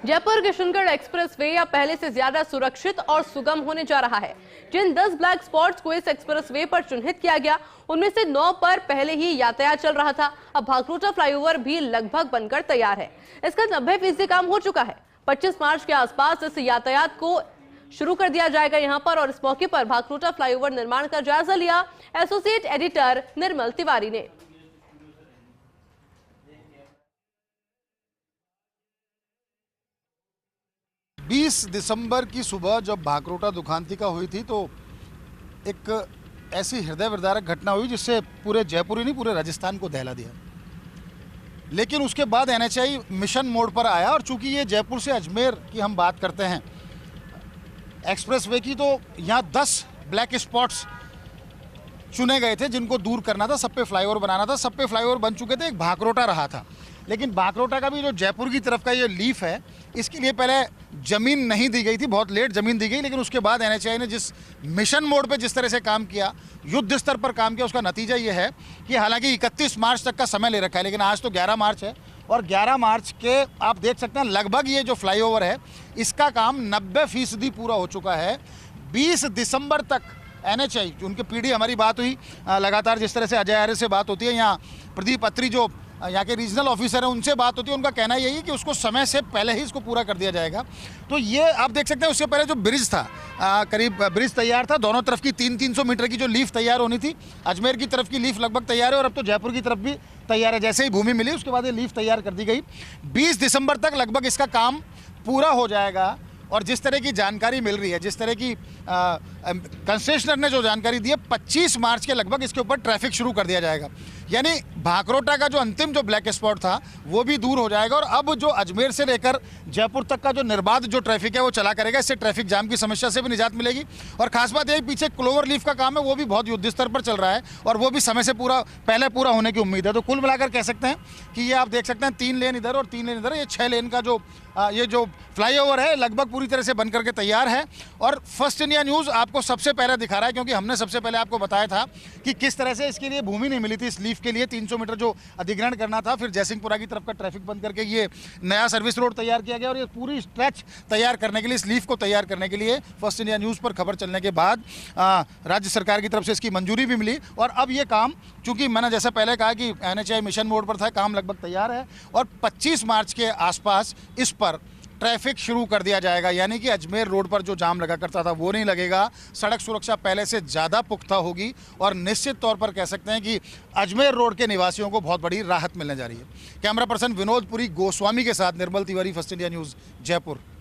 Jaipur Kishangarh expressway अब पहले से ज्यादा सुरक्षित और सुगम होने जा रहा है। जिन 10 ब्लैक स्पॉट्स को इस एक्सप्रेसवे पर चिन्हित किया गया, उनमें से 9 पर पहले ही यातायात चल रहा था। अब भाखरोटा फ्लाईओवर भी लगभग बनकर तैयार है। इसका 90% काम हो चुका है। 25 मार्च के आसपास इस यातायात को शुरू कर दिया जाएगा यहां पर। और इस मौके पर भाखरोटा फ्लाईओवर निर्माण का जायजा लिया एसोसिएट एडिटर निर्मल तिवारी ने। 20 दिसंबर की सुबह जब भाखरोटा दुखांतिका हुई थी तो एक ऐसी हृदय विदारक घटना हुई जिससे पूरे जयपुर ही नहीं पूरे राजस्थान को दहला दिया। लेकिन उसके बाद एनएचआई मिशन मोड पर आया और चूंकि ये जयपुर से अजमेर की हम बात करते हैं एक्सप्रेसवे की, तो यहाँ 10 ब्लैक स्पॉट्स चुने गए थे जिनको दूर करना था, सब पे फ्लाईओवर बनाना था। सब पे फ्लाईओवर बन चुके थे, एक भाखरोटा रहा था। लेकिन भाखरोटा का भी जो जयपुर की तरफ का ये लीफ है, इसके लिए पहले ज़मीन नहीं दी गई थी, बहुत लेट ज़मीन दी गई। लेकिन उसके बाद एनएचआई ने जिस मिशन मोड पे जिस तरह से काम किया, युद्ध स्तर पर काम किया, उसका नतीजा ये है कि हालांकि 31 मार्च तक का समय ले रखा है, लेकिन आज तो 11 मार्च है और 11 मार्च के आप देख सकते हैं लगभग ये जो फ्लाईओवर है इसका काम 90% पूरा हो चुका है। 20 दिसंबर तक एनएचआई, उनके पीडी हमारी बात हुई लगातार, जिस तरह से अजय आर्य से बात होती है, यहाँ प्रदीप अत्री जो यहाँ के रीजनल ऑफिसर हैं उनसे बात होती है, उनका कहना यही है कि उसको समय से पहले ही इसको पूरा कर दिया जाएगा। तो ये आप देख सकते हैं उससे पहले जो ब्रिज था करीब ब्रिज तैयार था, दोनों तरफ की 300-300 मीटर की जो लीफ तैयार होनी थी, अजमेर की तरफ की लीफ लगभग तैयार है और अब तो जयपुर की तरफ भी तैयार है। जैसे ही भूमि मिली उसके बाद ये लीफ तैयार कर दी गई। 20 दिसंबर तक लगभग इसका काम पूरा हो जाएगा। और जिस तरह की जानकारी मिल रही है, जिस तरह की कंसेशनर ने जो जानकारी दी है, 25 मार्च के लगभग इसके ऊपर ट्रैफिक शुरू कर दिया जाएगा। यानी भाखरोटा का जो अंतिम जो ब्लैक स्पॉट था वो भी दूर हो जाएगा और अब जो अजमेर से लेकर जयपुर तक का जो निर्बाध जो ट्रैफिक है वो चला करेगा। इससे ट्रैफिक जाम की समस्या से भी निजात मिलेगी। और खास बात यही, पीछे क्लोवर लीफ का काम है वो भी बहुत युद्ध स्तर पर चल रहा है और वो भी समय से पहले पूरा होने की उम्मीद है। तो कुल मिलाकर कह सकते हैं कि ये आप देख सकते हैं 3 लेन इधर और 3 लेन इधर, ये 6 लेन का ये जो फ्लाईओवर है लगभग पूरी तरह से बन करके तैयार है। और फर्स्ट इंडिया न्यूज़ आपको सबसे पहले दिखा रहा है, क्योंकि हमने सबसे पहले आपको बताया था कि किस तरह से इसके लिए भूमि नहीं मिली थी। इस लीफ के लिए 300 मीटर जो अधिग्रहण करना था, फिर जयसिंहपुरा की तरफ का ट्रैफिक बंद करके ये नया सर्विस रोड तैयार किया गया और ये पूरी स्ट्रेच तैयार करने के लिए, इस लीफ को तैयार करने के लिए फर्स्ट इंडिया न्यूज़ पर खबर चलने के बाद राज्य सरकार की तरफ से इसकी मंजूरी भी मिली। और अब ये काम, चूंकि मैंने जैसा पहले कहा कि एनएचआई मिशन मोड पर था, काम लगभग तैयार है और 25 मार्च के आसपास इस पर ट्रैफिक शुरू कर दिया जाएगा। यानी कि अजमेर रोड पर जो जाम लगा करता था वो नहीं लगेगा। सड़क सुरक्षा पहले से ज़्यादा पुख्ता होगी और निश्चित तौर पर कह सकते हैं कि अजमेर रोड के निवासियों को बहुत बड़ी राहत मिलने जा रही है। कैमरा पर्सन विनोद पुरी गोस्वामी के साथ Nirmal Tiwari, first India news, Jaipur.